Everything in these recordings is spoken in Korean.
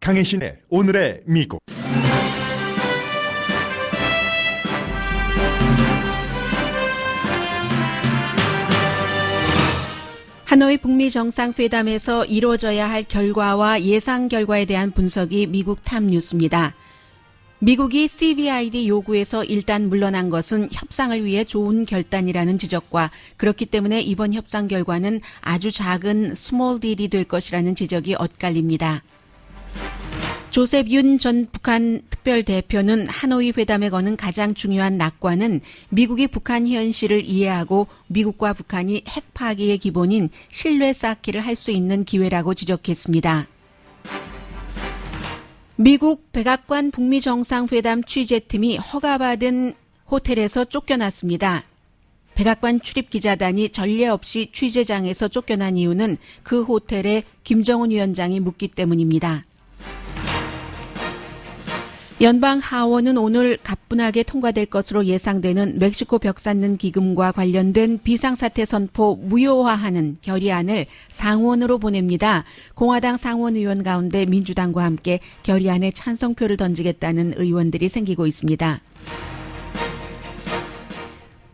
강혜신의 오늘의 미국. 하노이 북미 정상회담에서 이루어져야 할 결과와 예상 결과에 대한 분석이 미국 탑뉴스입니다. 미국이 CVID 요구에서 일단 물러난 것은 협상을 위해 좋은 결단이라는 지적과 그렇기 때문에 이번 협상 결과는 아주 작은 스몰 딜이 될 것이라는 지적이 엇갈립니다. 조셉 윤 전 북한 특별대표는 하노이 회담에 거는 가장 중요한 낙관은 미국이 북한 현실을 이해하고 미국과 북한이 핵 파기의 기본인 신뢰 쌓기를 할 수 있는 기회라고 지적했습니다. 미국 백악관 북미 정상회담 취재팀이 허가받은 호텔에서 쫓겨났습니다. 백악관 출입기자단이 전례 없이 취재장에서 쫓겨난 이유는 그 호텔에 김정은 위원장이 묵기 때문입니다. 연방 하원은 오늘 가뿐하게 통과될 것으로 예상되는 멕시코 벽 쌓는 기금과 관련된 비상사태 선포 무효화하는 결의안을 상원으로 보냅니다. 공화당 상원 의원 가운데 민주당과 함께 결의안에 찬성표를 던지겠다는 의원들이 생기고 있습니다.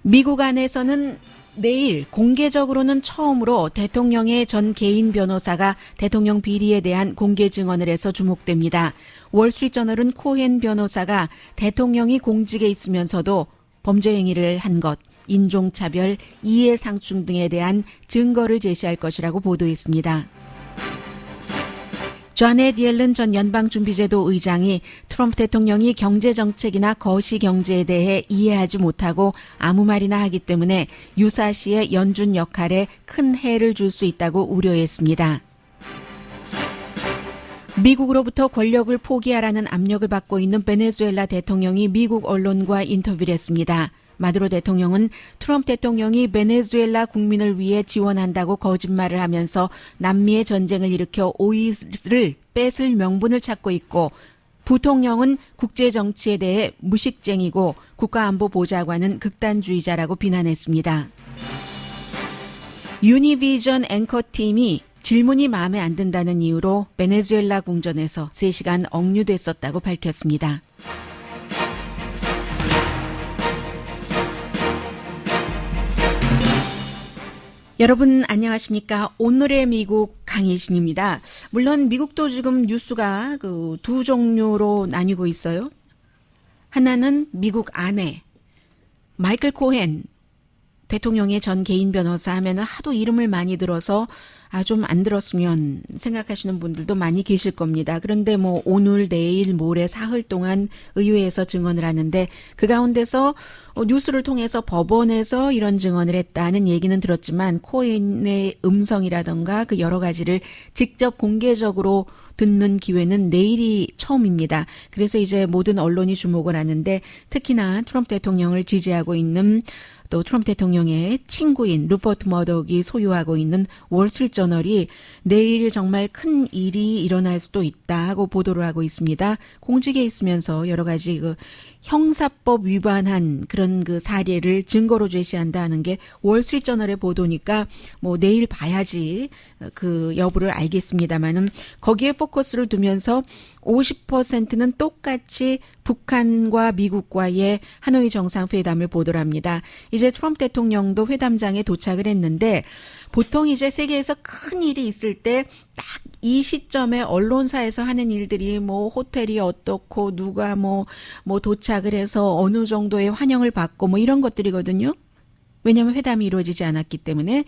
미국 안에서는 내일 공개적으로는 처음으로 대통령의 전 개인 변호사가 대통령 비리에 대한 공개 증언을 해서 주목됩니다. 월스트리트저널은 코헨 변호사가 대통령이 공직에 있으면서도 범죄 행위를 한 것, 인종차별, 이해상충 등에 대한 증거를 제시할 것이라고 보도했습니다. 자넷 옐런 전 연방준비제도 의장이 트럼프 대통령이 경제정책이나 거시경제에 대해 이해하지 못하고 아무 말이나 하기 때문에 유사시의 연준 역할에 큰 해를 줄 수 있다고 우려했습니다. 미국으로부터 권력을 포기하라는 압력을 받고 있는 베네수엘라 대통령이 미국 언론과 인터뷰를 했습니다. 마두로 대통령은 트럼프 대통령이 베네수엘라 국민을 위해 지원한다고 거짓말을 하면서 남미의 전쟁을 일으켜 오일을 뺏을 명분을 찾고 있고 부통령은 국제정치에 대해 무식쟁이고 국가안보보좌관은 극단주의자라고 비난했습니다. 유니비전 앵커팀이 질문이 마음에 안 든다는 이유로 베네수엘라 궁전에서 3시간 억류됐었다고 밝혔습니다. 여러분 안녕하십니까? 오늘의 미국 강혜신입니다. 물론 미국도 지금 뉴스가 두 종류로 나뉘고 있어요. 하나는 미국 안에 마이클 코헨 대통령의 전 개인 변호사 하면은 하도 이름을 많이 들어서 좀 안 들었으면 생각하시는 분들도 많이 계실 겁니다. 그런데 오늘, 내일, 모레 사흘 동안 의회에서 증언을 하는데 그 가운데서 뉴스를 통해서 법원에서 이런 증언을 했다는 얘기는 들었지만 코헨의 음성이라던가 그 여러 가지를 직접 공개적으로 듣는 기회는 내일이 처음입니다. 그래서 이제 모든 언론이 주목을 하는데 특히나 트럼프 대통령을 지지하고 있는 또 트럼프 대통령의 친구인 루퍼트 머덕이 소유하고 있는 월스트리트저널이 내일 정말 큰 일이 일어날 수도 있다 하고 보도를 하고 있습니다. 공직에 있으면서 여러 가지 형사법 위반한 그런 사례를 증거로 제시한다 하는 게 월스트리트저널의 보도니까 내일 봐야지 그 여부를 알겠습니다만은 거기에 포커스를 두면서 50%는 똑같이 북한과 미국과의 하노이 정상회담을 보도를 합니다. 이제 트럼프 대통령도 회담장에 도착을 했는데 보통 이제 세계에서 큰 일이 있을 때 딱 이 시점에 언론사에서 하는 일들이 호텔이 어떻고 누가 도착을 해서 어느 정도의 환영을 받고 이런 것들이거든요. 왜냐하면 회담이 이루어지지 않았기 때문에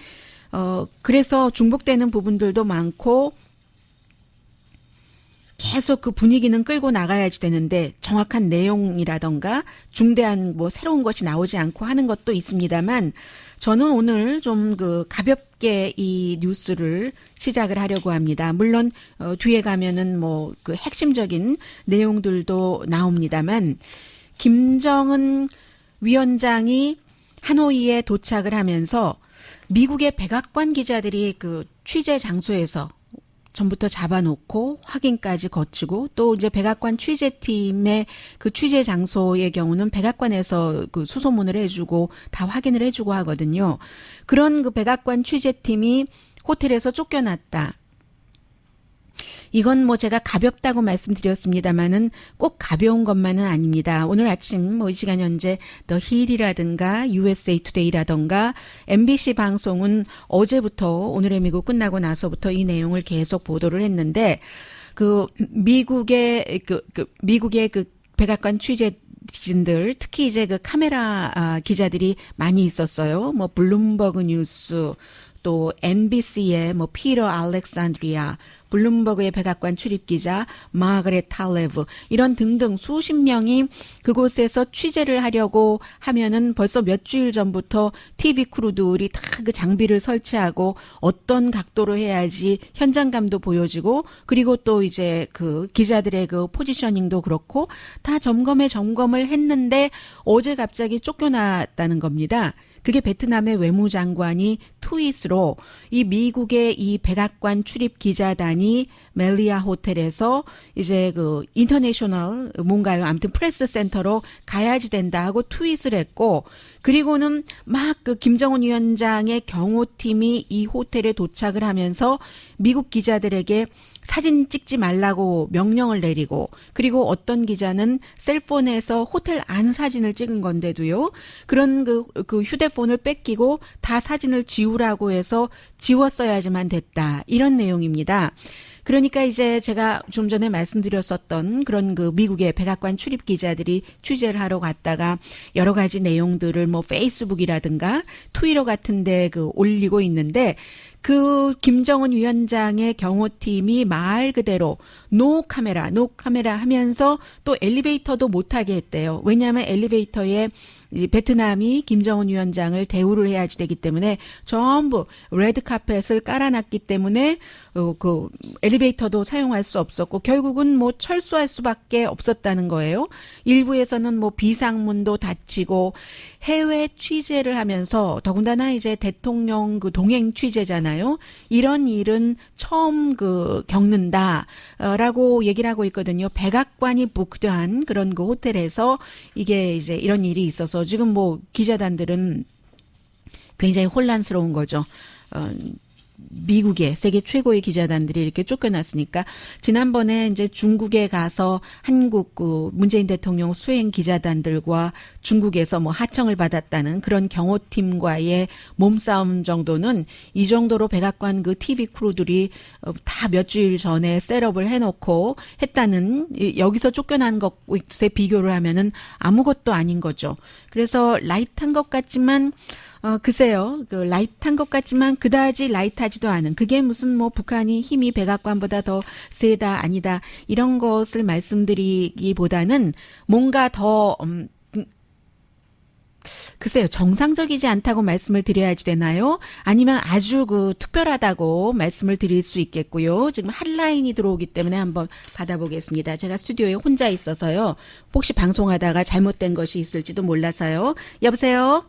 그래서 중복되는 부분들도 많고 계속 그 분위기는 끌고 나가야지 되는데 정확한 내용이라던가 중대한 새로운 것이 나오지 않고 하는 것도 있습니다만 저는 오늘 좀 가볍게 이 뉴스를 시작을 하려고 합니다. 물론 뒤에 가면은 그 핵심적인 내용들도 나옵니다만 김정은 위원장이 하노이에 도착을 하면서 미국의 백악관 기자들이 그 취재 장소에서 전부터 잡아놓고 확인까지 거치고 또 이제 백악관 취재팀의 그 취재 장소의 경우는 백악관에서 그 수소문을 해주고 다 확인을 해주고 하거든요. 그런 그 백악관 취재팀이 호텔에서 쫓겨났다. 이건 뭐 제가 가볍다고 말씀드렸습니다만은 꼭 가벼운 것만은 아닙니다. 오늘 아침 뭐 이 시간 현재 더 힐이라든가 USA 투데이라든가 MBC 방송은 어제부터 오늘의 미국 끝나고 나서부터 이 내용을 계속 보도를 했는데 그 미국의 그 백악관 취재진들 특히 이제 그 카메라 기자들이 많이 있었어요. 뭐 블룸버그 뉴스 또 MBC의 뭐 피터 알렉산드리아, 블룸버그의 백악관 출입기자 마거렛 탈레브 이런 등등 수십 명이 그곳에서 취재를 하려고 하면은 벌써 몇 주일 전부터 TV 크루들이 다 그 장비를 설치하고 어떤 각도로 해야지 현장감도 보여지고 그리고 또 이제 그 기자들의 그 포지셔닝도 그렇고 다 점검을 했는데 어제 갑자기 쫓겨났다는 겁니다. 그게 베트남의 외무장관이 트윗으로 이 미국의 이 백악관 출입 기자단이 멜리아 호텔에서 이제 그 인터내셔널 뭔가요? 아무튼 프레스 센터로 가야지 된다 하고 트윗을 했고 그리고는 막 그 김정은 위원장의 경호팀이 이 호텔에 도착을 하면서 미국 기자들에게 사진 찍지 말라고 명령을 내리고 그리고 어떤 기자는 셀폰에서 호텔 안 사진을 찍은 건데도요. 그런 그 휴대폰을 뺏기고 다 사진을 지우라고 해서 지웠어야지만 됐다. 이런 내용입니다. 그러니까 이제 제가 좀 전에 말씀드렸었던 그런 그 미국의 백악관 출입 기자들이 취재를 하러 갔다가 여러 가지 내용들을 뭐 페이스북이라든가 트위터 같은데 그 올리고 있는데 그 김정은 위원장의 경호팀이 말 그대로 노 카메라 하면서 또 엘리베이터도 못하게 했대요. 왜냐하면 엘리베이터에 베트남이 김정은 위원장을 대우를 해야지 되기 때문에 전부 레드 카펫을 깔아놨기 때문에 그 엘리베이터도 사용할 수 없었고 결국은 뭐 철수할 수밖에 없었다는 거예요. 일부에서는 뭐 비상문도 닫히고 해외 취재를 하면서 더군다나 이제 대통령 그 동행 취재잖아요. 이런 일은 처음 그 겪는다라고 얘기를 하고 있거든요. 백악관이 부크드한 그런 그 호텔에서 이게 이제 이런 일이 있어서 지금 뭐 기자단들은 굉장히 혼란스러운 거죠. 미국의 세계 최고의 기자단들이 이렇게 쫓겨났으니까 지난번에 이제 중국에 가서 한국 그 문재인 대통령 수행 기자단들과 중국에서 뭐 하청을 받았다는 그런 경호팀과의 몸싸움 정도는 이 정도로 백악관 그 TV 크루들이 다 몇 주일 전에 셋업을 해놓고 했다는 여기서 쫓겨난 것에 비교를 하면은 아무것도 아닌 거죠. 그래서 라이트한 것 같지만 글쎄요, 그 라이트한 것 같지만 그다지 라이트하지도 않은 그게 무슨 뭐 북한이 힘이 백악관보다 더 세다 아니다 이런 것을 말씀드리기보다는 뭔가 더 글쎄요, 정상적이지 않다고 말씀을 드려야지 되나요? 아니면 아주 그 특별하다고 말씀을 드릴 수 있겠고요. 지금 핫라인이 들어오기 때문에 한번 받아보겠습니다. 제가 스튜디오에 혼자 있어서요. 혹시 방송하다가 잘못된 것이 있을지도 몰라서요. 여보세요?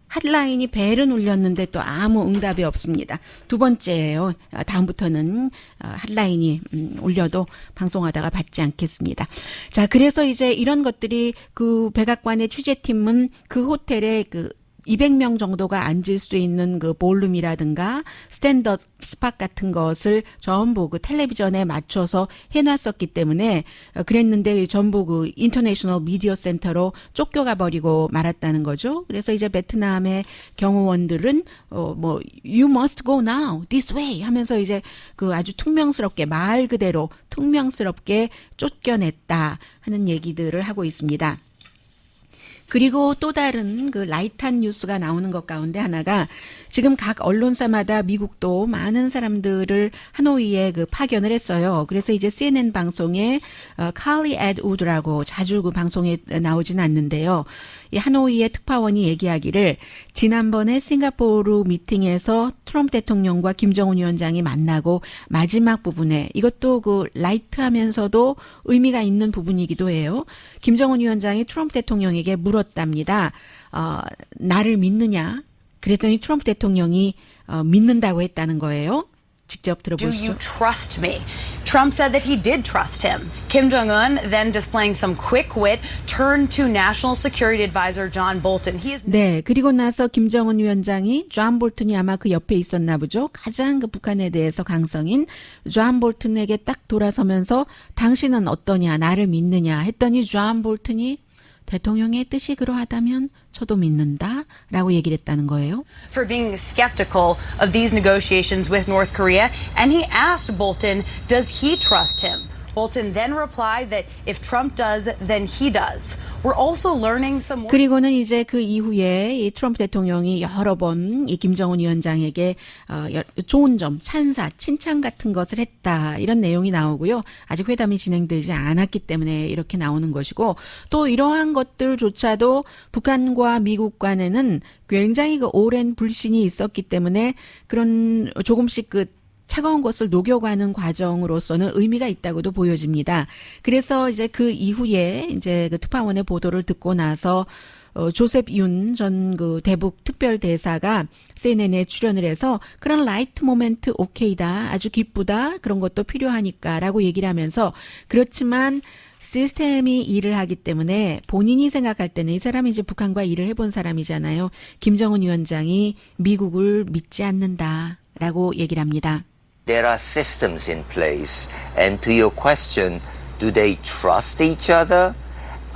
핫라인이 벨은 울렸는데 또 아무 응답이 없습니다. 두 번째예요. 다음부터는 핫라인이 울려도 방송하다가 받지 않겠습니다. 자, 그래서 이제 이런 것들이 그 백악관의 취재팀은 그 호텔에 그 200명 정도가 앉을 수 있는 그 볼룸이라든가 스탠더 스팟 같은 것을 전부 그 텔레비전에 맞춰서 해놨었기 때문에 그랬는데 전부 그 인터내셔널 미디어 센터로 쫓겨가 버리고 말았다는 거죠. 그래서 이제 베트남의 경호원들은 뭐 you must go now this way 하면서 이제 그 아주 퉁명스럽게 말 그대로 퉁명스럽게 쫓겨냈다 하는 얘기들을 하고 있습니다. 그리고 또 다른 그 라이트한 뉴스가 나오는 것 가운데 하나가 지금 각 언론사마다 미국도 많은 사람들을 하노이에 그 파견을 했어요. 그래서 이제 CNN 방송에 칼리 에드 우드라고 자주 그 방송에 나오진 않는데요. 이 하노이의 특파원이 얘기하기를 지난번에 싱가포르 미팅에서 트럼프 대통령과 김정은 위원장이 만나고 마지막 부분에 이것도 그 라이트하면서도 의미가 있는 부분이기도 해요. 김정은 위원장이 트럼프 대통령에게 물었답니다. 나를 믿느냐? 그랬더니 트럼프 대통령이 믿는다고 했다는 거예요. 직접 Do 들어보시죠. you trust me? Trump said that he did trust him. Kim Jong-un, then displaying some quick wit, turned to National Security Advisor John Bolton. He is 네, 그리고 나서 김정은 위원장이 존 볼튼이 아마 그 옆에 있었나 보죠. 가장 그 북한에 대해서 강성인 존 볼튼에게 딱 돌아서면서 당신은 어떠냐, 나를 믿느냐 했더니 존 볼튼이 대통령의 뜻이 그러하다면 저도 믿는다라고 얘기를 했다는 거예요. for being skeptical of these negotiations with North Korea, and he asked Bolton, does he trust him? Bolton then replied that if Trump does, then he does. We're also learning some more. 그리고는 이제 그 이후에 이 트럼프 대통령이 여러 번 이 김정은 위원장에게 좋은 점, 찬사, 칭찬 같은 것을 했다. 이런 내용이 나오고요. 아직 회담이 진행되지 않았기 때문에 이렇게 나오는 것이고 또 이러한 것들조차도 북한과 미국 간에는 굉장히 그 오랜 불신이 있었기 때문에 그런 조금씩 그 차가운 것을 녹여가는 과정으로서는 의미가 있다고도 보여집니다. 그래서 이제 그 이후에 이제 그 특파원의 보도를 듣고 나서 조셉 윤 전 그 대북 특별 대사가 CNN에 출연을 해서 그런 라이트 모멘트 오케이다. 아주 기쁘다. 그런 것도 필요하니까라고 얘기를 하면서 그렇지만 시스템이 일을 하기 때문에 본인이 생각할 때는 이 사람이 이제 북한과 일을 해본 사람이잖아요. 김정은 위원장이 미국을 믿지 않는다라고 얘기를 합니다. There are systems in place. And to your question, do they trust each other?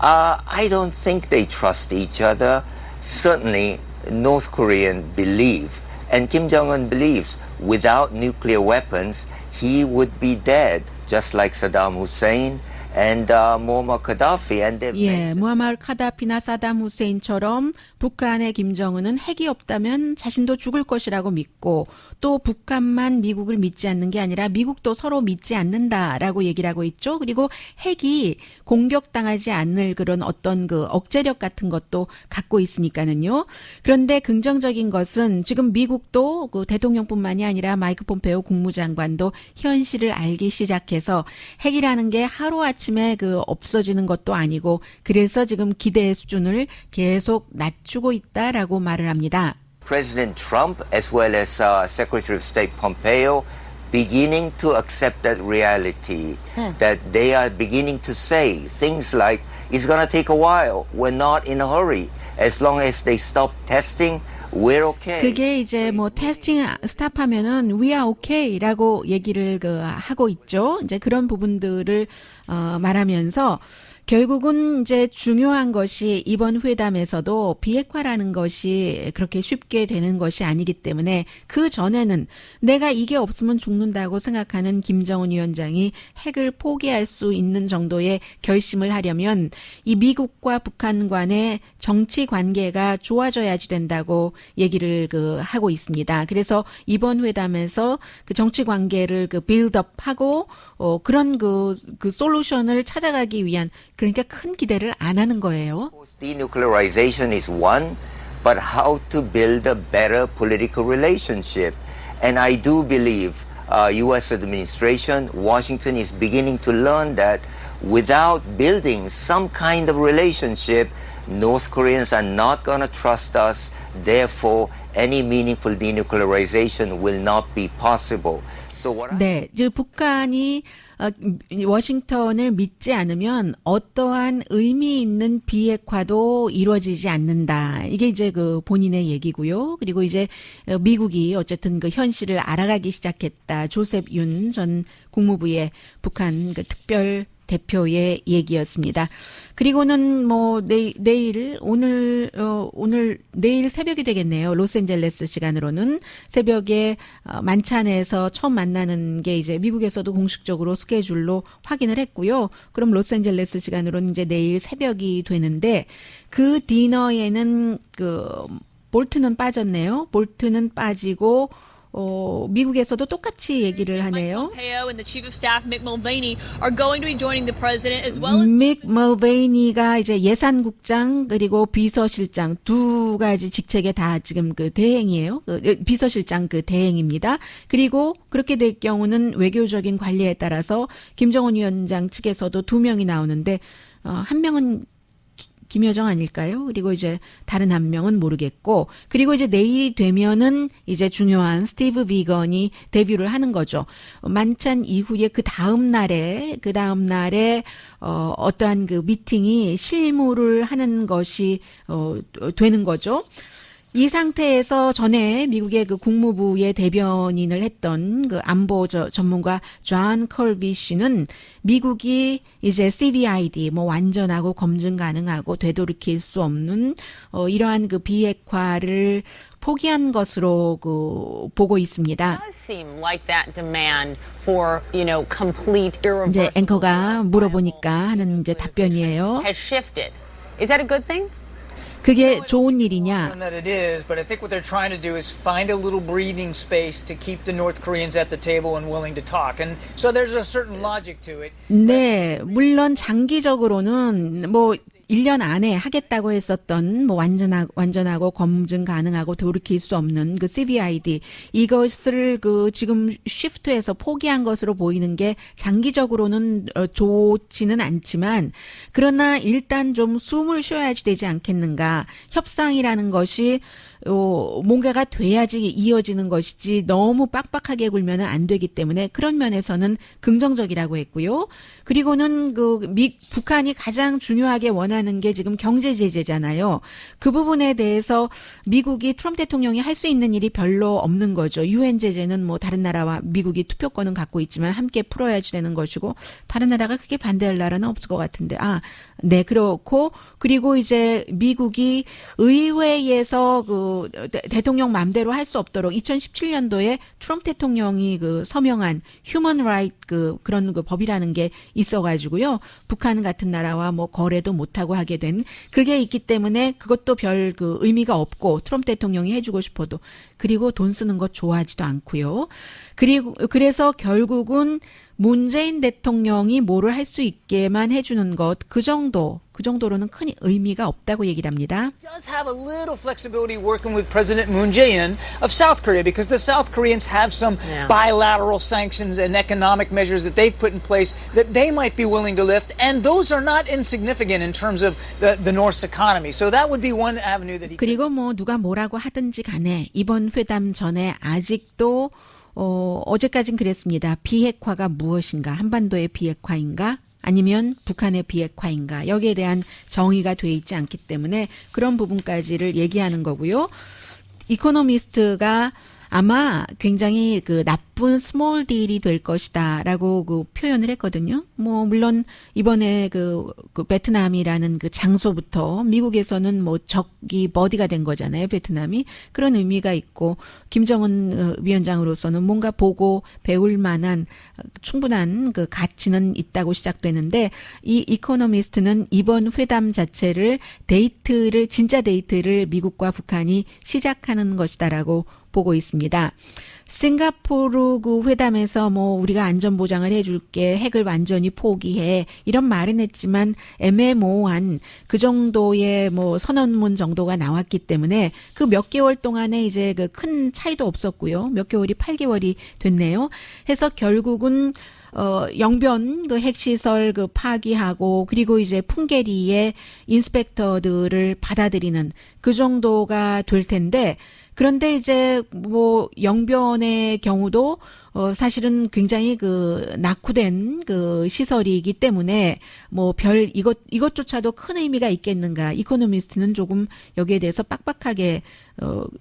I don't think they trust each other. Certainly, North Koreans believe, and Kim Jong-un believes, without nuclear weapons, he would be dead, just like Saddam Hussein and Muammar Gaddafi. And they've 예, 무하마르 카다피나 사담 후세인처럼 북한의 김정은은 핵이 없다면 자신도 죽을 것이라고 믿고 또 북한만 미국을 믿지 않는 게 아니라 미국도 서로 믿지 않는다라고 얘기를 하고 있죠. 그리고 핵이 공격당하지 않을 그런 어떤 그 억제력 같은 것도 갖고 있으니까는요. 그런데 긍정적인 것은 지금 미국도 그 대통령뿐만이 아니라 마이크 폼페오 국무장관도 현실을 알기 시작해서 핵이라는 게 하루아침에 그 없어지는 것도 아니고 그래서 지금 기대의 수준을 계속 낮추고 있다라고 말을 합니다. President Trump, as well as Secretary of State Pompeo, beginning to accept that reality, that they are beginning to say things like, it's going to take a while, we're not in a hurry, as long as they stop testing, we're okay. 그게 이제 뭐 테스팅 스탑하면은 we are okay라고 얘기를 그 하고 있죠. 이제 그런 부분들을 말하면서 결국은 이제 중요한 것이 이번 회담에서도 비핵화라는 것이 그렇게 쉽게 되는 것이 아니기 때문에 그 전에는 내가 이게 없으면 죽는다고 생각하는 김정은 위원장이 핵을 포기할 수 있는 정도의 결심을 하려면 이 미국과 북한 간의 정치 관계가 좋아져야지 된다고 얘기를 그 하고 있습니다. 그래서 이번 회담에서 그 정치 관계를 그 빌드업하고 그런 그 솔루션을 찾아가기 위한 그러니까 큰 기대를 안 하는 거예요. Denuclearization is one, but how to build a better political relationship. And I do believe U.S. administration, Washington is beginning to learn that without building some kind of relationship, North Koreans are not going to trust us. Therefore, any meaningful denuclearization will not be possible. 네, 즉 북한이 워싱턴을 믿지 않으면 어떠한 의미 있는 비핵화도 이루어지지 않는다. 이게 이제 그 본인의 얘기고요. 그리고 이제 미국이 어쨌든 그 현실을 알아가기 시작했다. 조셉 윤 전 국무부의 북한 그 특별 대표의 얘기였습니다. 그리고는 뭐 내일 내일 새벽이 되겠네요. 로스앤젤레스 시간으로는 새벽에 만찬에서 처음 만나는 게 이제 미국에서도 공식적으로 스케줄로 확인을 했고요. 그럼 로스앤젤레스 시간으로는 이제 내일 새벽이 되는데 그 디너에는 그 볼튼은 빠졌네요. 볼튼은 빠지고 미국에서도 똑같이 얘기를 하네요. 믹 멀베이니가 이제 예산국장 그리고 비서실장 두 가지 직책에 다 지금 그 대행이에요. 비서실장 그 대행입니다. 그리고 그렇게 될 경우는 외교적인 관리에 따라서 김정은 위원장 측에서도 두 명이 나오는데 한 명은 김여정 아닐까요? 그리고 이제 다른 한 명은 모르겠고, 그리고 이제 내일이 되면은 이제 중요한 스티브 비건이 데뷔를 하는 거죠. 만찬 이후에 그 다음 날에 어떠한 그 미팅이 실무를 하는 것이 되는 거죠. 이 상태에서 전에 미국의 그 국무부의 대변인을 했던 그 안보 전문가 존 컬비 씨는 미국이 이제 CVID 뭐 완전하고 검증 가능하고 되돌이킬 수 없는 이러한 그 비핵화를 포기한 것으로 그 보고 있습니다. does seem like that demand for, complete irreversible 이제 앵커가 물어보니까 하는 이제 답변이에요. has shifted. Is that a good thing? 그게 좋은 일이냐? That it is, but I think what they're trying to do is find a little breathing space to keep the North Koreans at the table and willing to talk. And so there's a certain logic to it. 네, 물론 장기적으로는 뭐 1년 안에 하겠다고 했었던 뭐 완전하고 검증 가능하고 돌이킬 수 없는 그 CVID 이것을 그 지금 쉬프트해서 포기한 것으로 보이는 게 장기적으로는 좋지는 않지만 그러나 일단 좀 숨을 쉬어야지 되지 않겠는가. 협상이라는 것이 뭔가가 돼야지 이어지는 것이지 너무 빡빡하게 굴면은 안 되기 때문에 그런 면에서는 긍정적이라고 했고요. 그리고는 북한이 가장 중요하게 원하는 게 지금 경제 제재잖아요. 그 부분에 대해서 미국이 트럼프 대통령이 할 수 있는 일이 별로 없는 거죠. 유엔 제재는 뭐 다른 나라와 미국이 투표권은 갖고 있지만 함께 풀어야지 되는 것이고 다른 나라가 크게 반대할 나라는 없을 것 같은데 네, 그렇고 그리고 이제 미국이 의회에서 대통령 맘대로 할 수 없도록 2017년도에 트럼프 대통령이 서명한 휴먼 라이트 그런 법이라는 게 있어가지고요. 북한 같은 나라와 뭐 거래도 못하고 하게 된 그게 있기 때문에 그것도 별 의미가 없고 트럼프 대통령이 해주고 싶어도 그리고 돈 쓰는 것 좋아하지도 않고요. 그래서 결국은 문재인 대통령이 뭐를 할 수 있게만 해주는 것, 그 정도로는 큰 의미가 없다고 얘기를 합니다. Does have a little flexibility working with President Moon Jae-in of South Korea because the South Koreans have some bilateral sanctions and economic measures that they've put in place that they might be willing to lift, and those are not insignificant in terms of the North's economy. So that would be one avenue that he. 그리고 뭐 누가 뭐라고 하든지 간에 이번 회담 전에 아직도 어제까진 그랬습니다. 비핵화가 무엇인가? 한반도의 비핵화인가? 아니면 북한의 비핵화인가? 여기에 대한 정의가 돼 있지 않기 때문에 그런 부분까지를 얘기하는 거고요. 이코노미스트가 아마 굉장히 나쁜 스몰 딜이 될 것이다라고 표현을 했거든요. 뭐 물론 이번에 베트남이라는 장소부터 미국에서는 뭐 적이 버디가 된 거잖아요. 베트남이 그런 의미가 있고 김정은 위원장으로서는 뭔가 보고 배울 만한 충분한 가치는 있다고 시작되는데 이 이코노미스트는 이번 회담 자체를 진짜 데이트를 미국과 북한이 시작하는 것이다라고 보고 있습니다. 싱가포르 회담에서 뭐 우리가 안전 보장을 해줄게, 핵을 완전히 포기해 이런 말은 했지만 애매모호한 그 정도의 뭐 선언문 정도가 나왔기 때문에 그 몇 개월 동안에 이제 큰 차이도 없었고요. 몇 개월이 8개월이 됐네요. 해서 결국은 영변 핵시설 파기하고 그리고 이제 풍계리의 인스펙터들을 받아들이는 그 정도가 될 텐데 그런데 이제 뭐 영변의 경우도 사실은 굉장히 낙후된 시설이기 때문에 뭐 이것조차도 큰 의미가 있겠는가. 이코노미스트는 조금 여기에 대해서 빡빡하게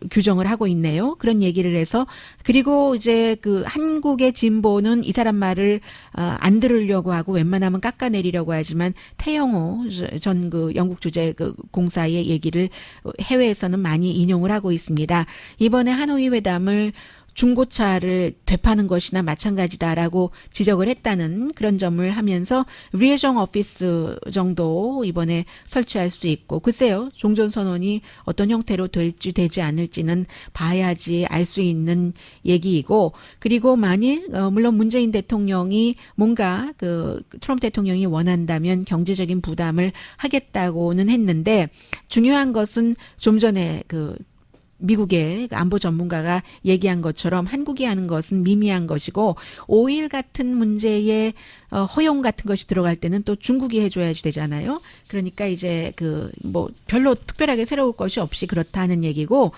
규정을 하고 있네요. 그런 얘기를 해서 그리고 이제 한국의 진보는 이 사람 말을 안 들으려고 하고 웬만하면 깎아내리려고 하지만 태영호 전 영국 주재 공사의 얘기를 해외에서는 많이 인용을 하고 있습니다. 이번에 하노이 회담을 중고차를 되파는 것이나 마찬가지다라고 지적을 했다는 그런 점을 하면서 리에정 오피스 정도 이번에 설치할 수 있고 글쎄요. 종전선언이 어떤 형태로 될지 되지 않을지는 봐야지 알 수 있는 얘기이고 그리고 만일 물론 문재인 대통령이 뭔가 트럼프 대통령이 원한다면 경제적인 부담을 하겠다고는 했는데 중요한 것은 좀 전에 미국의 안보 전문가가 얘기한 것처럼 한국이 하는 것은 미미한 것이고 5.1 같은 문제에 허용 같은 것이 들어갈 때는 또 중국이 해줘야지 되잖아요. 그러니까 이제 뭐 별로 특별하게 새로울 것이 없이 그렇다는 얘기고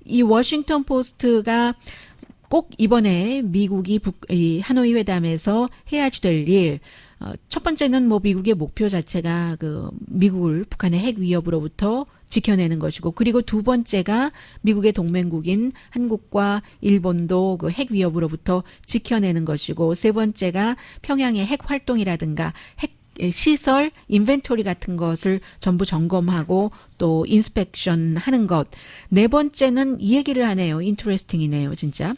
이 워싱턴 포스트가 꼭 이번에 미국이 이 하노이 회담에서 해야지 될 일, 첫 번째는 뭐 미국의 목표 자체가 미국을 북한의 핵 위협으로부터 지켜내는 것이고, 그리고 두 번째가 미국의 동맹국인 한국과 일본도 핵 위협으로부터 지켜내는 것이고, 세 번째가 평양의 핵 활동이라든가 핵 시설, 인벤토리 같은 것을 전부 점검하고 또 인스펙션 하는 것. 네 번째는 이 얘기를 하네요. 인터레스팅이네요, 진짜.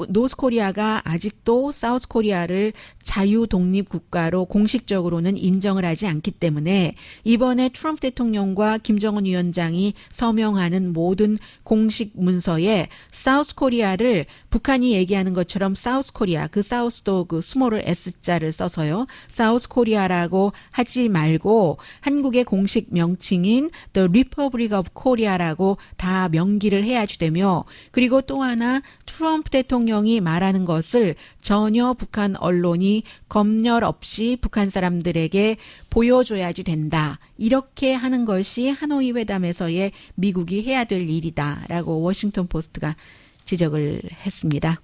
노스코리아가 아직도 사우스코리아를 자유 독립 국가로 공식적으로는 인정을 하지 않기 때문에 이번에 트럼프 대통령과 김정은 위원장이 서명하는 모든 공식 문서에 사우스코리아를 북한이 얘기하는 것처럼 사우스코리아, 사우스도 스몰을 S자를 써서요. 사우스코리아라고 하지 말고 한국의 공식 명칭인 The Republic of Korea라고 다 명기를 해야지 되며, 그리고 또 하나 트럼프 대통령이 말하는 것을 전혀 북한 언론이 검열 없이 북한 사람들에게 보여줘야지 된다. 이렇게 하는 것이 하노이 회담에서의 미국이 해야 될 일이다라고 워싱턴 포스트가 지적을 했습니다.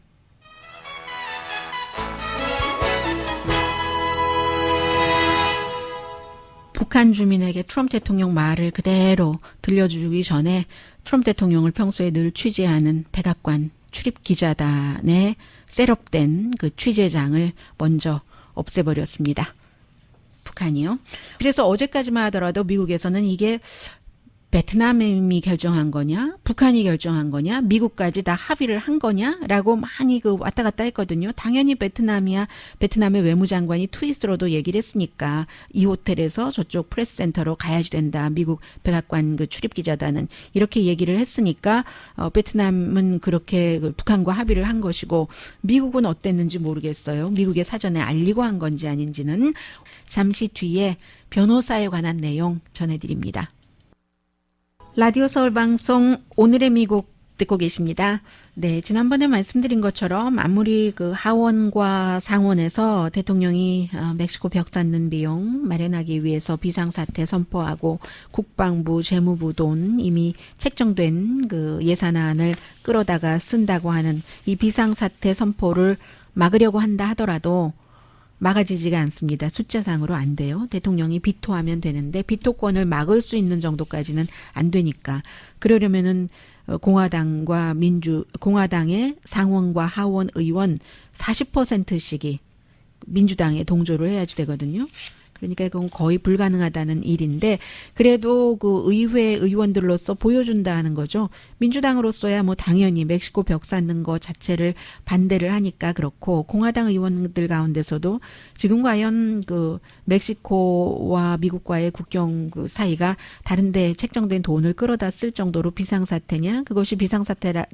북한 주민에게 트럼프 대통령 말을 그대로 들려주기 전에 트럼프 대통령을 평소에 늘 취재하는 백악관 출입기자단의 셋업된 취재장을 먼저 없애버렸습니다. 북한이요. 그래서 어제까지만 하더라도 미국에서는 이게 베트남이 결정한 거냐, 북한이 결정한 거냐, 미국까지 다 합의를 한 거냐라고 많이 왔다 갔다 했거든요. 당연히 베트남이야. 베트남의 외무장관이 트윗으로도 얘기를 했으니까 이 호텔에서 저쪽 프레스센터로 가야지 된다. 미국 백악관 출입기자단은 이렇게 얘기를 했으니까 베트남은 그렇게 북한과 합의를 한 것이고, 미국은 어땠는지 모르겠어요. 미국의 사전에 알리고 한 건지 아닌지는 잠시 뒤에 변호사에 관한 내용 전해드립니다. 라디오 서울 방송 오늘의 미국 듣고 계십니다. 네, 지난번에 말씀드린 것처럼 아무리 하원과 상원에서 대통령이 멕시코 벽 쌓는 비용 마련하기 위해서 비상사태 선포하고 국방부, 재무부 돈 이미 책정된 예산안을 끌어다가 쓴다고 하는 이 비상사태 선포를 막으려고 한다 하더라도 막아지지가 않습니다. 숫자상으로 안 돼요. 대통령이 비토하면 되는데 비토권을 막을 수 있는 정도까지는 안 되니까. 그러려면은 공화당의 상원과 하원 의원 40%씩이 민주당에 동조를 해야지 되거든요. 그러니까 그건 거의 불가능하다는 일인데, 그래도 의회 의원들로서 보여준다는 거죠. 민주당으로서야 뭐 당연히 멕시코 벽 쌓는 거 자체를 반대를 하니까 그렇고, 공화당 의원들 가운데서도 지금 과연 멕시코와 미국과의 국경 사이가 다른데 책정된 돈을 끌어다 쓸 정도로 비상사태냐? 그것이 비상사태가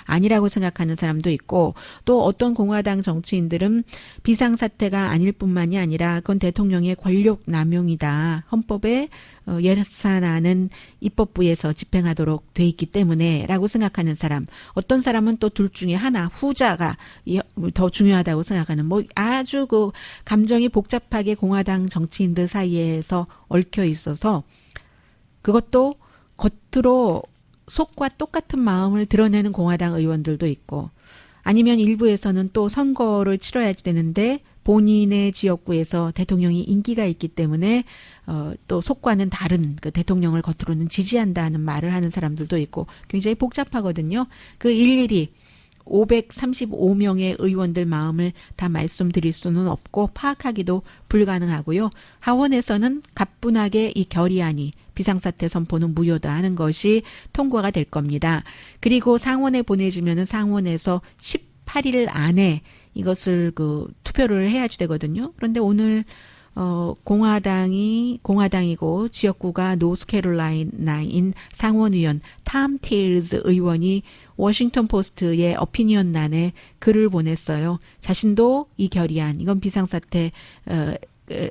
아니라고 생각하는 사람도 있고, 또 어떤 공화당 정치인들은 비상사태가 아닐 뿐만이 아니라 그건 대통령의 권력 남용이다. 헌법에 예산안은 입법부에서 집행하도록 돼 있기 때문에 라고 생각하는 사람. 어떤 사람은 또 둘 중에 하나, 후자가 더 중요하다고 생각하는, 아주 감정이 복잡하게 공화당 정치인들 사이에서 얽혀 있어서 그것도 겉으로 속과 똑같은 마음을 드러내는 공화당 의원들도 있고, 아니면 일부에서는 또 선거를 치러야지 되는데 본인의 지역구에서 대통령이 인기가 있기 때문에 또 속과는 다른 대통령을 겉으로는 지지한다는 말을 하는 사람들도 있고, 굉장히 복잡하거든요. 일일이 535명의 의원들 마음을 다 말씀드릴 수는 없고 파악하기도 불가능하고요. 하원에서는 가뿐하게 이 결의안이 비상사태 선포는 무효다 하는 것이 통과가 될 겁니다. 그리고 상원에 보내지면은 상원에서 18일 안에 이것을 투표를 해야지 되거든요. 그런데 오늘 공화당이고 지역구가 노스캐롤라이나인 상원의원 탐 티일즈 의원이 워싱턴 포스트의 어피니언란에 글을 보냈어요. 자신도 이 결의안, 이건 비상사태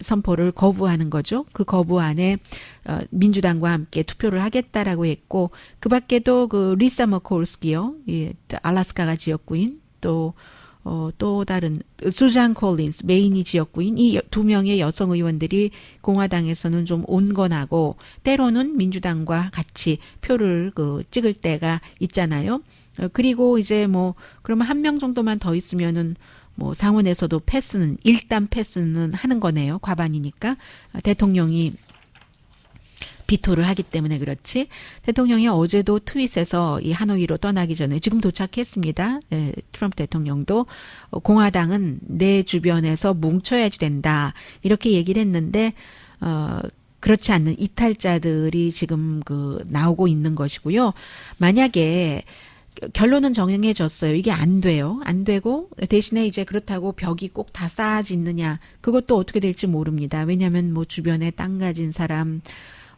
선포를 거부하는 거죠. 그 거부안에 민주당과 함께 투표를 하겠다라고 했고 그 밖에도 그 리사 머콜스키요. 예, 알래스카가 지역구인 또 다른 수잔 콜린스 메인이 지역구인 이 두 명의 여성 의원들이 공화당에서는 좀 온건하고 때로는 민주당과 같이 표를 찍을 때가 있잖아요. 그리고 이제 뭐 그러면 한 명 정도만 더 있으면은 뭐 상원에서도 일단 패스는 하는 거네요. 과반이니까 대통령이 비토를 하기 때문에 그렇지. 대통령이 어제도 트윗에서 이 하노이로 떠나기 전에 지금 도착했습니다. 트럼프 대통령도 공화당은 내 주변에서 뭉쳐야지 된다. 이렇게 얘기를 했는데 그렇지 않는 이탈자들이 지금 나오고 있는 것이고요. 만약에 결론은 정해졌어요. 이게 안 돼요. 안 되고 대신에 이제 그렇다고 벽이 꼭 다 쌓아지느냐. 그것도 어떻게 될지 모릅니다. 왜냐하면 뭐 주변에 땅 가진 사람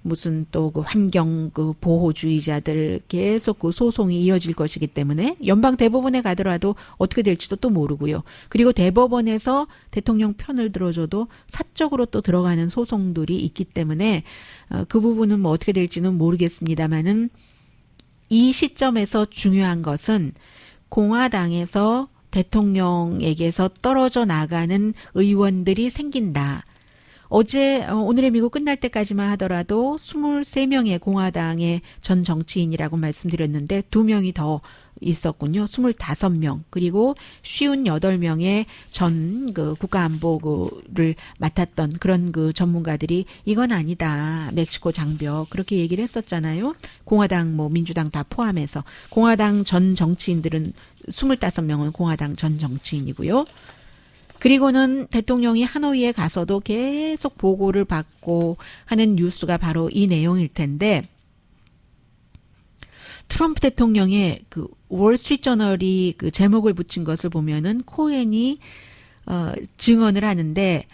무슨 또 그 환경 보호주의자들 계속 그 소송이 이어질 것이기 때문에 연방 대법원에 가더라도 어떻게 될지도 또 모르고요. 그리고 대법원에서 대통령 편을 들어줘도 사적으로 또 들어가는 소송들이 있기 때문에 그 부분은 뭐 어떻게 될지는 모르겠습니다만은 이 시점에서 중요한 것은 공화당에서 대통령에게서 떨어져 나가는 의원들이 생긴다. 오늘의 미국 끝날 때까지만 하더라도 23명의 공화당의 전 정치인이라고 말씀드렸는데 2명이 더 있었군요. 25명. 그리고 58명의 전 국가안보를 맡았던 그런 전문가들이 이건 아니다. 멕시코 장벽. 그렇게 얘기를 했었잖아요. 공화당 민주당 다 포함해서. 공화당 전 정치인들은 25명은 공화당 전 정치인이고요. 그리고는 대통령이 하노이에 가서도 계속 보고를 받고 하는 뉴스가 바로 이 내용일 텐데 트럼프 대통령의 월스트리트저널이 제목을 붙인 것을 보면은 코엔이 증언을 하는데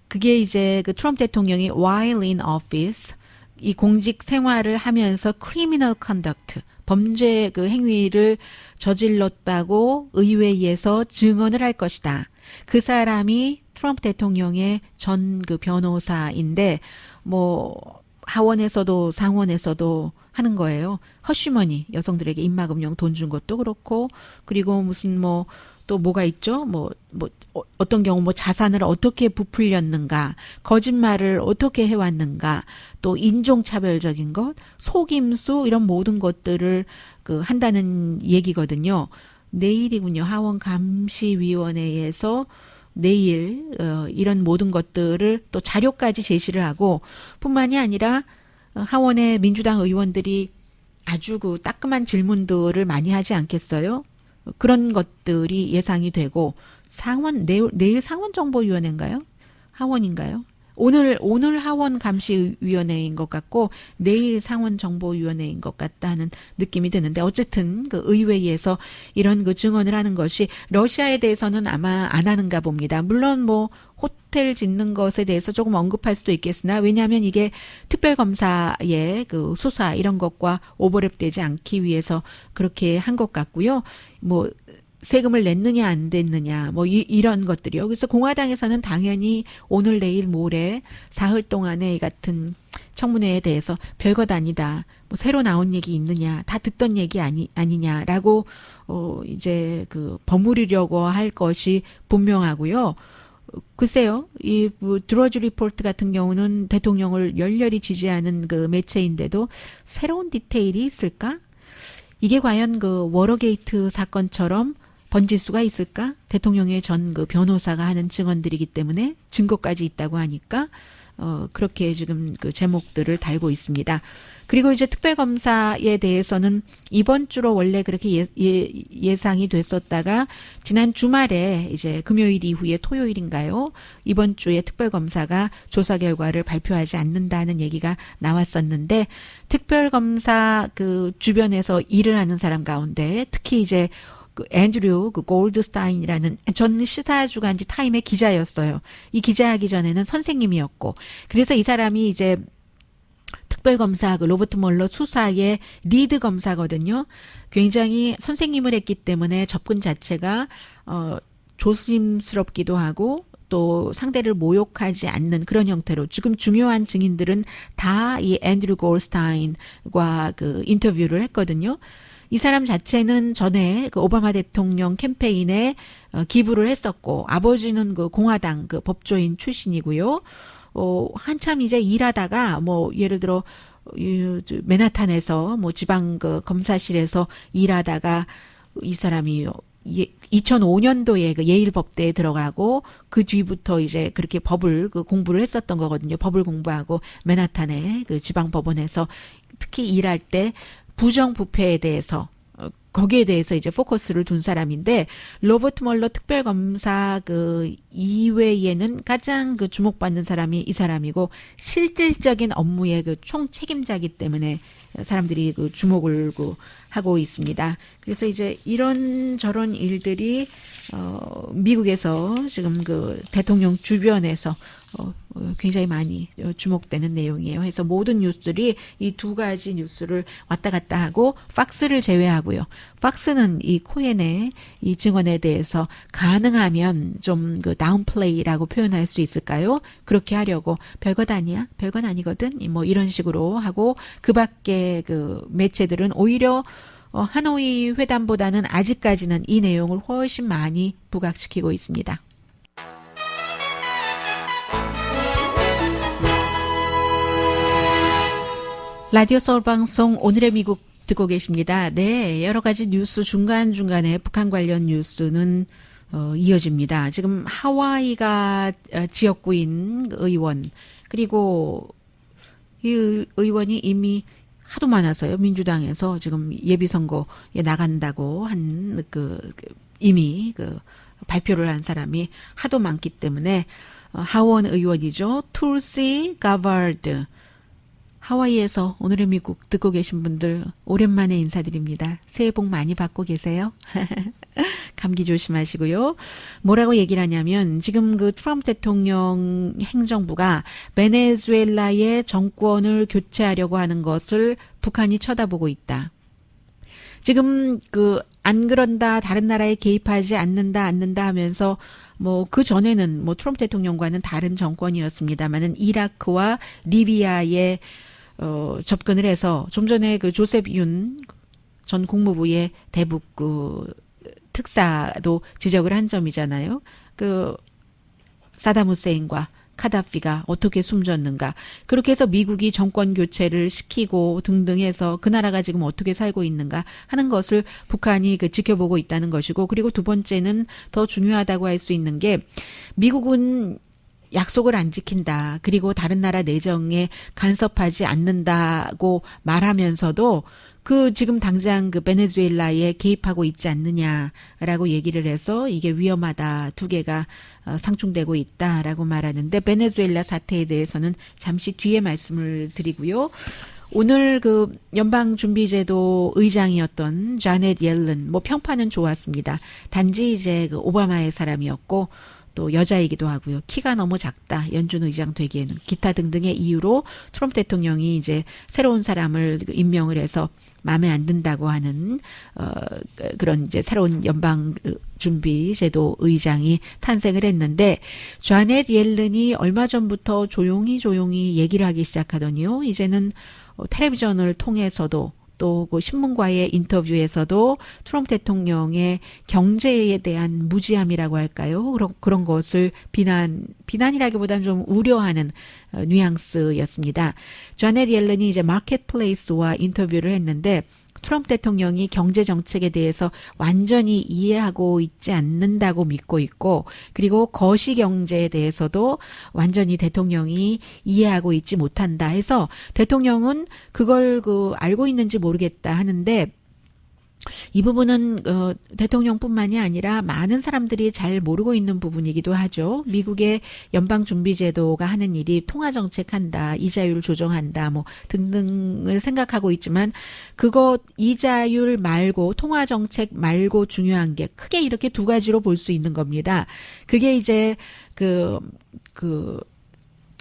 그게 이제 트럼프 대통령이 while in office 이 공직 생활을 하면서 criminal conduct 범죄 행위를 저질렀다고 의회에서 증언을 할 것이다. 그 사람이 트럼프 대통령의 전 변호사인데 하원에서도 상원에서도 하는 거예요. 허쉬머니 여성들에게 입막음용 돈 준 것도 그렇고 그리고 무슨 또 뭐가 있죠? 어떤 경우 자산을 어떻게 부풀렸는가, 거짓말을 어떻게 해왔는가, 또 인종차별적인 것, 속임수 이런 모든 것들을 한다는 얘기거든요. 내일이군요. 하원 감시위원회에서 내일 이런 모든 것들을 또 자료까지 제시를 하고 뿐만이 아니라 하원의 민주당 의원들이 아주 따끔한 질문들을 많이 하지 않겠어요? 그런 것들이 예상이 되고 내일 상원정보위원회인가요? 하원인가요? 오늘 하원 감시위원회인 것 같고 내일 상원정보위원회인 것 같다는 느낌이 드는데 어쨌든 의회에서 이런 증언을 하는 것이 러시아에 대해서는 아마 안 하는가 봅니다. 물론 호텔 짓는 것에 대해서 조금 언급할 수도 있겠으나 왜냐하면 이게 특별검사의 수사 이런 것과 오버랩되지 않기 위해서 그렇게 한 것 같고요. 세금을 냈느냐 안 냈느냐 이런 것들이요. 그래서 공화당에서는 당연히 오늘 내일 모레 사흘 동안에 이 같은 청문회에 대해서 별것 아니다. 새로 나온 얘기 있느냐 다 듣던 얘기 아니냐라고 이제 버무리려고 할 것이 분명하고요. 글쎄요. 이 드러즈 리포트 같은 경우는 대통령을 열렬히 지지하는 매체인데도 새로운 디테일이 있을까? 이게 과연 워러게이트 사건처럼 번질 수가 있을까? 대통령의 전 변호사가 하는 증언들이기 때문에 증거까지 있다고 하니까 그렇게 지금 제목들을 달고 있습니다. 그리고 이제 특별검사에 대해서는 이번 주로 원래 그렇게 예상이 됐었다가 지난 주말에 이제 금요일 이후에 토요일인가요? 이번 주에 특별검사가 조사 결과를 발표하지 않는다는 얘기가 나왔었는데 특별검사 주변에서 일을 하는 사람 가운데 특히 이제 앤드류 골드스타인이라는 전 시사주간지 타임의 기자였어요. 이 기자하기 전에는 선생님이었고 그래서 이 사람이 이제 특별검사 로버트 멀러 수사의 리드 검사거든요. 굉장히 선생님을 했기 때문에 접근 자체가 조심스럽기도 하고 또 상대를 모욕하지 않는 그런 형태로 지금 중요한 증인들은 다 이 앤드류 골스타인과 그 인터뷰를 했거든요. 이 사람 자체는 전에 그 오바마 대통령 캠페인에 기부를 했었고 아버지는 그 공화당 그 법조인 출신이고요. 한참 이제 일하다가 뭐 예를 들어 맨하탄에서 뭐 지방 그 검사실에서 일하다가 이 사람이 2005년도에 그 예일 법대에 들어가고 그 뒤부터 이제 그렇게 법을 그 공부를 했었던 거거든요. 법을 공부하고 맨하탄의 그 지방 법원에서 특히 일할 때 부정부패에 대해서 거기에 대해서 이제 포커스를 둔 사람인데 로버트 멀러 특별검사 그 이외에는 가장 그 주목받는 사람이 이 사람이고 실질적인 업무의 그 총책임자이기 때문에 사람들이 그 주목을 그 하고 있습니다. 그래서 이제 이런 저런 일들이 미국에서 지금 그 대통령 주변에서 굉장히 많이 주목되는 내용이에요. 그래서 모든 뉴스들이 이 두 가지 뉴스를 왔다 갔다 하고 팍스를 제외하고요. 팍스는 이 코헨의 이 증언에 대해서 가능하면 좀 그 다운플레이라고 표현할 수 있을까요? 그렇게 하려고 별것 아니야, 별건 아니거든. 뭐 이런 식으로 하고 그 밖에 그 매체들은 오히려 하노이 회담보다는 아직까지는 이 내용을 훨씬 많이 부각시키고 있습니다. 라디오 서울 방송 오늘의 미국 듣고 계십니다. 네, 여러 가지 뉴스 중간중간에 북한 관련 뉴스는 이어집니다. 지금 하와이가 지역구인 의원 그리고 이 의원이 이미 하도 많아서요. 민주당에서 지금 예비선거에 나간다고 한 이미 발표를 한 사람이 하도 많기 때문에 하원 의원이죠. 툴시 가바드. 하와이에서 오늘의 미국 듣고 계신 분들 오랜만에 인사드립니다. 새해 복 많이 받고 계세요. 감기 조심하시고요. 뭐라고 얘기를 하냐면 지금 그 트럼프 대통령 행정부가 베네수엘라의 정권을 교체하려고 하는 것을 북한이 쳐다보고 있다. 지금 안 그런다, 다른 나라에 개입하지 않는다 하면서 뭐 그 전에는 뭐 트럼프 대통령과는 다른 정권이었습니다만은 이라크와 리비아에 접근을 해서 좀 전에 그 조셉 윤 전 국무부의 대북 특사도 지적을 한 점이잖아요. 사담 후세인과 카다피가 어떻게 숨졌는가. 그렇게 해서 미국이 정권 교체를 시키고 등등 해서 그 나라가 지금 어떻게 살고 있는가 하는 것을 북한이 지켜보고 있다는 것이고, 그리고 두 번째는 더 중요하다고 할 수 있는 게 미국은 약속을 안 지킨다. 그리고 다른 나라 내정에 간섭하지 않는다고 말하면서도 지금 당장 베네수엘라에 개입하고 있지 않느냐라고 얘기를 해서 이게 위험하다. 두 개가 상충되고 있다라고 말하는데 베네수엘라 사태에 대해서는 잠시 뒤에 말씀을 드리고요. 오늘 연방준비제도 의장이었던 자넷 옐런, 평판은 좋았습니다. 단지 이제 오바마의 사람이었고, 또 여자이기도 하고요. 키가 너무 작다. 연준 의장 되기에는 기타 등등의 이유로 트럼프 대통령이 이제 새로운 사람을 임명을 해서 마음에 안 든다고 하는 그런 이제 새로운 연방 준비 제도 의장이 탄생을 했는데, 자넷 옐런이 얼마 전부터 조용히 얘기를 하기 시작하더니요. 이제는 텔레비전을 통해서도 또 신문과의 인터뷰에서도 트럼프 대통령의 경제에 대한 무지함이라고 할까요? 그런 것을 비난이라기보다는 좀 우려하는 뉘앙스였습니다. 자넷 옐런이 이제 마켓플레이스와 인터뷰를 했는데 트럼프 대통령이 경제 정책에 대해서 완전히 이해하고 있지 않는다고 믿고 있고, 그리고 거시 경제에 대해서도 완전히 대통령이 이해하고 있지 못한다 해서 대통령은 그걸 알고 있는지 모르겠다 하는데, 이 부분은 대통령뿐만이 아니라 많은 사람들이 잘 모르고 있는 부분이기도 하죠. 미국의 연방준비제도가 하는 일이 통화정책한다, 이자율 조정한다, 등등을 생각하고 있지만 이자율 말고 통화정책 말고 중요한 게 크게 이렇게 두 가지로 볼 수 있는 겁니다. 그게 이제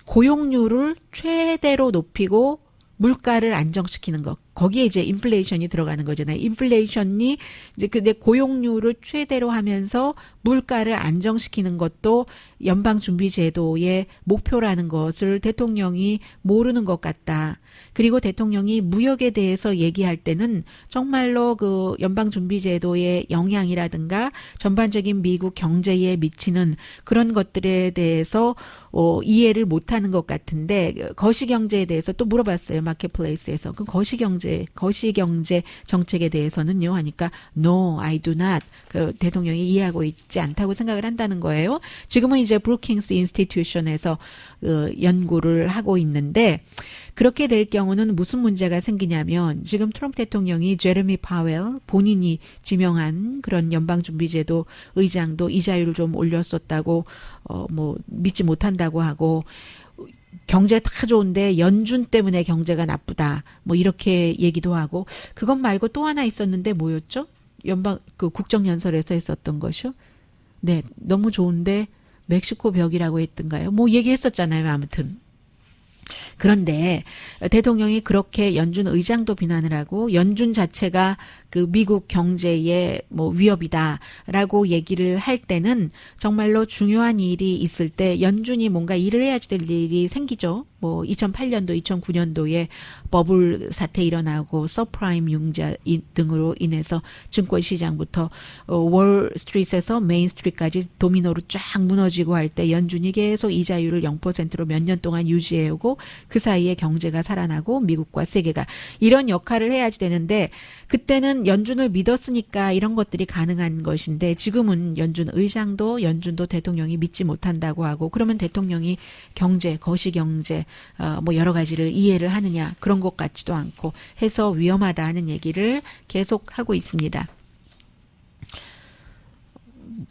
고용률을 최대로 높이고 물가를 안정시키는 것. 거기에 이제 인플레이션이 들어가는 거잖아요. 인플레이션이 이제 근데 고용률을 최대로 하면서 물가를 안정시키는 것도 연방준비제도의 목표라는 것을 대통령이 모르는 것 같다. 그리고 대통령이 무역에 대해서 얘기할 때는 정말로 그 연방준비제도의 영향이라든가 전반적인 미국 경제에 미치는 그런 것들에 대해서 이해를 못하는 것 같은데 거시경제에 대해서 또 물어봤어요. 마켓플레이스에서. 그 거시경제 정책에 대해서는요 하니까 No, I do not. 그 대통령이 이해하고 있지 않다고 생각을 한다는 거예요. 지금은 이제 브루킹스 인스티튜션에서 연구를 하고 있는데 그렇게 될 경우는 무슨 문제가 생기냐면 지금 트럼프 대통령이 제레미 파웰 본인이 지명한 그런 연방준비제도 의장도 이자율을 좀 올렸었다고 뭐 믿지 못한다고 하고 경제 다 좋은데 연준 때문에 경제가 나쁘다. 뭐 이렇게 얘기도 하고 그것 말고 또 하나 있었는데 뭐였죠? 그 국정연설에서 했었던 것이요. 네, 너무 좋은데 멕시코 벽이라고 했던가요? 뭐 얘기했었잖아요. 아무튼. 그런데 대통령이 그렇게 연준 의장도 비난을 하고 연준 자체가 그 미국 경제의 뭐 위협이다라고 얘기를 할 때는 정말로 중요한 일이 있을 때 연준이 뭔가 일을 해야지 될 일이 생기죠. 뭐 2008년도, 2009년도에 버블 사태 일어나고 서프라임 융자 등으로 인해서 증권 시장부터 월스트리트에서 메인스트리트까지 도미노로 쫙 무너지고 할 때 연준이 계속 이자율을 0%로 몇 년 동안 유지해오고 그 사이에 경제가 살아나고 미국과 세계가 이런 역할을 해야지 되는데 그때는 연준을 믿었으니까 이런 것들이 가능한 것인데 지금은 연준 의장도 연준도 대통령이 믿지 못한다고 하고 그러면 대통령이 경제, 거시경제 뭐 여러 가지를 이해를 하느냐 그런 것 같지도 않고 해서 위험하다는 얘기를 계속 하고 있습니다.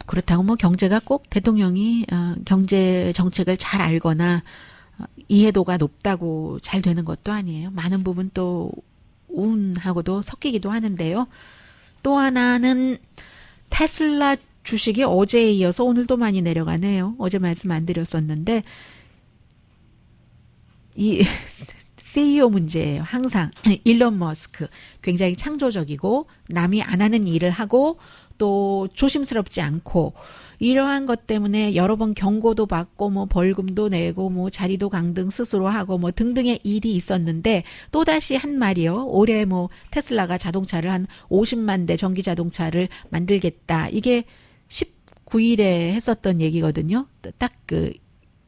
그렇다고 뭐 경제가 꼭 대통령이 경제 정책을 잘 알거나 이해도가 높다고 잘 되는 것도 아니에요. 많은 부분 또 운하고도 섞이기도 하는데요. 또 하나는 테슬라 주식이 어제에 이어서 오늘도 많이 내려가네요. 어제 말씀 안 드렸었는데 이 CEO 문제예요. 항상 일론 머스크 굉장히 창조적이고 남이 안 하는 일을 하고 또 조심스럽지 않고 이러한 것 때문에 여러 번 경고도 받고 뭐 벌금도 내고 뭐 자리도 강등 스스로 하고 뭐 등등의 일이 있었는데 또다시 한 말이요. 올해 뭐 테슬라가 자동차를 한 50만 대 전기 자동차를 만들겠다. 이게 19일에 했었던 얘기거든요. 딱 그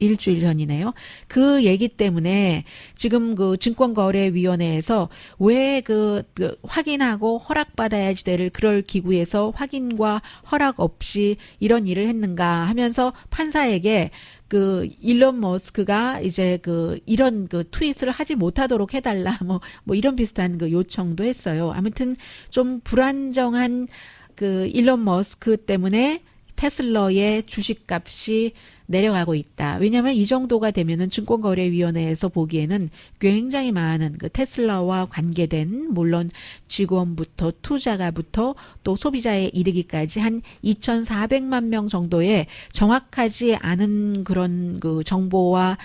일주일 전이네요. 그 얘기 때문에 지금 그 증권거래위원회에서 왜 그 확인하고 허락받아야지 될 그럴 기구에서 확인과 허락 없이 이런 일을 했는가 하면서 판사에게 그 일론 머스크가 이제 그 이런 그 트윗을 하지 못하도록 해달라 뭐 이런 비슷한 그 요청도 했어요. 아무튼 좀 불안정한 그 일론 머스크 때문에 테슬라의 주식값이 내려가고 있다. 왜냐하면 이 정도가 되면은 증권거래위원회에서 보기에는 굉장히 많은 그 테슬라와 관계된 물론 직원부터 투자가부터 또 소비자에 이르기까지 한 2,400만 명 정도의 정확하지 않은 그런 그 정보와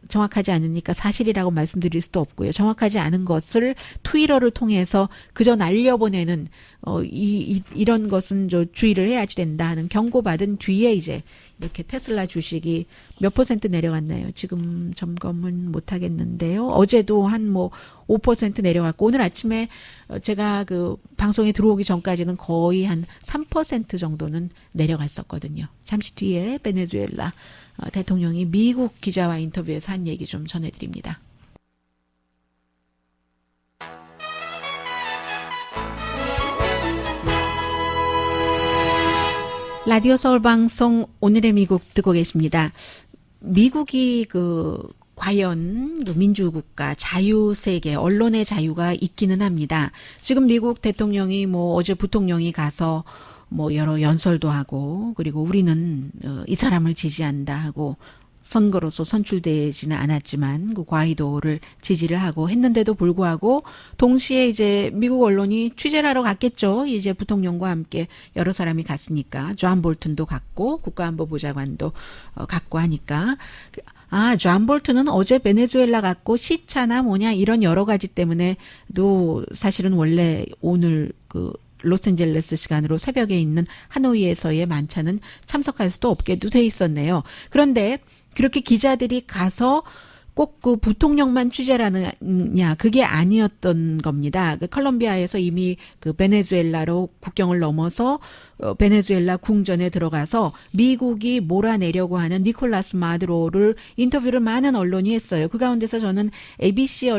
정확하지 않으니까 사실이라고 말씀드릴 수도 없고요. 정확하지 않은 것을 트위터를 통해서 그저 날려보내는 이런 것은 주의를 해야지 된다 하는 경고받은 뒤에 이제 이렇게 테슬라 주식이 몇 % 내려갔나요? 지금 점검은 못 하겠는데요. 어제도 한 뭐 5% 내려갔고 오늘 아침에 제가 그 방송에 들어오기 전까지는 거의 한 3% 정도는 내려갔었거든요. 잠시 뒤에 베네수엘라 대통령이 미국 기자와 인터뷰에서 한 얘기 좀 전해드립니다. 라디오 서울 방송 오늘의 미국 듣고 계십니다. 미국이 과연 민주국가, 자유세계, 언론의 자유가 있기는 합니다. 지금 미국 대통령이 어제 부통령이 가서 여러 연설도 하고, 그리고 우리는 이 사람을 지지한다 하고, 선거로서 선출되지는 않았지만 그 과이도를 지지를 하고 했는데도 불구하고 동시에 이제 미국 언론이 취재를 하러 갔겠죠. 이제 부통령과 함께 여러 사람이 갔으니까 존 볼튼도 갔고 국가안보보좌관도 갔고 하니까 존 볼튼은 어제 베네수엘라 갔고 시차나 뭐냐 이런 여러 가지 때문에도 사실은 원래 오늘 그 로스앤젤레스 시간으로 새벽에 있는 하노이에서의 만찬은 참석할 수도 없게도 돼 있었네요. 그런데 그렇게 기자들이 가서 꼭 그 부통령만 취재를 하느냐 그게 아니었던 겁니다. 그 컬럼비아에서 이미 그 베네수엘라로 국경을 넘어서 베네수엘라 궁전에 들어가서 미국이 몰아내려고 하는 니콜라스 마두로를 인터뷰를 많은 언론이 했어요. 그 가운데서 저는 ABC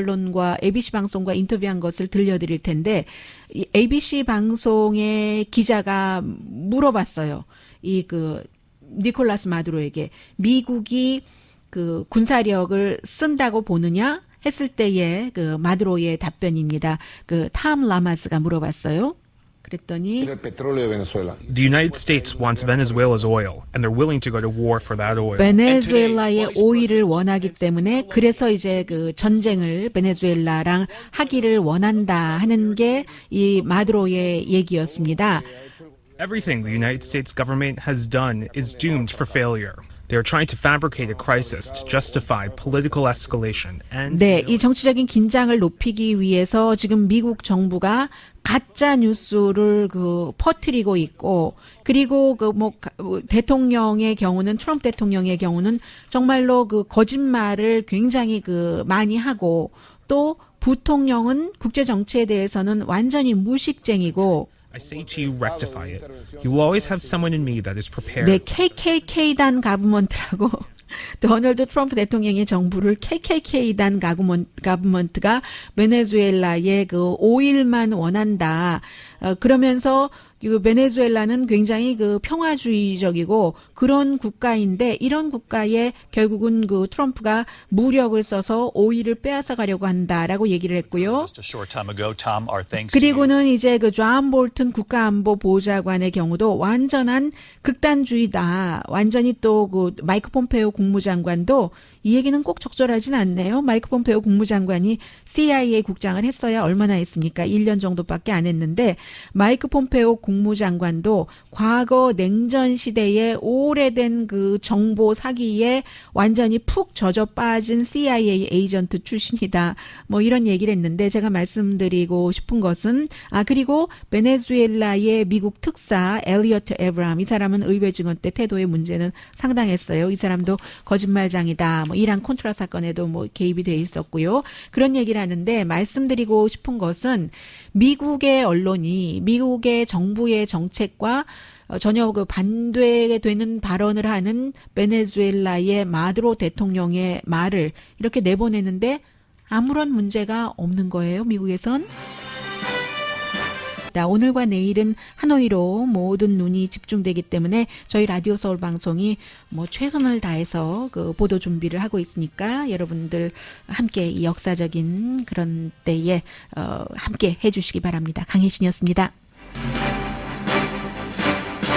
방송과 인터뷰한 것을 들려드릴 텐데 이 ABC 방송의 기자가 물어봤어요. 이 그 니콜라스 마두로에게 미국이 그 군사력을 쓴다고 보느냐 했을 때의 그 마두로의 답변입니다. 그 탐 라마스가 물어봤어요. 그랬더니 The United States wants Venezuela's oil, and they're willing to go to war for that oil. 베네수엘라의 오일을 원하기 때문에 그래서 이제 그 전쟁을 베네수엘라랑 하기를 원한다 하는 게 이 마두로의 얘기였습니다. Everything the United States government has done is doomed for failure. They are trying to fabricate a crisis to justify political escalation and 네, 이 정치적인 긴장을 높이기 위해서 지금 미국 정부가 가짜 뉴스를 그 퍼뜨리고 있고 그리고 그 뭐 대통령의 경우는 트럼프 대통령의 경우는 정말로 그 거짓말을 굉장히 그 많이 하고 또 부통령은 국제 정치에 대해서는 완전히 무식쟁이고 I say to you, rectify it. You will always have someone in me that is prepared. 네, KKK단 가브먼트라고 도널드 트럼프 대통령의 정부를 KKK단 가브먼트가 베네수엘라의 그 오일만 원한다. 그러면서 그 베네수엘라는 굉장히 그 평화주의적이고 그런 국가인데 이런 국가에 결국은 그 트럼프가 무력을 써서 오일을 빼앗아 가려고 한다라고 얘기를 했고요. 그리고는 이제 그 존 볼튼 국가안보보좌관의 경우도 완전한 극단주의다. 완전히 또 그 마이크 폼페오 국무장관도 이 얘기는 꼭 적절하진 않네요. 마이크 폼페오 국무장관이 CIA 국장을 했어야 얼마나 했습니까? 1년 정도밖에 안 했는데 마이크 폼페오 국무장관도 과거 냉전 시대의 오래된 그 정보 사기에 완전히 푹 젖어 빠진 CIA 에이전트 출신이다. 뭐 이런 얘기를 했는데 제가 말씀드리고 싶은 것은 그리고 베네수엘라의 미국 특사 엘리어트 에브람 이 사람은 의회 증언 때 태도의 문제는 상당했어요. 이 사람도 거짓말장이다. 뭐 이란 콘트라 사건에도 뭐 개입이 돼 있었고요. 그런 얘기를 하는데 말씀드리고 싶은 것은 미국의 언론이 미국의 정부의 정책과 전혀 그 반대되는 발언을 하는 베네수엘라의 마두로 대통령의 말을 이렇게 내보내는데 아무런 문제가 없는 거예요. 미국에선. 오늘과 내일은 하노이로 모든 눈이 집중되기 때문에 저희 라디오 서울 방송이 뭐 최선을 다해서 그 보도 준비를 하고 있으니까 여러분들 함께 이 역사적인 그런 때에 함께 해주시기 바랍니다. 강혜신이었습니다.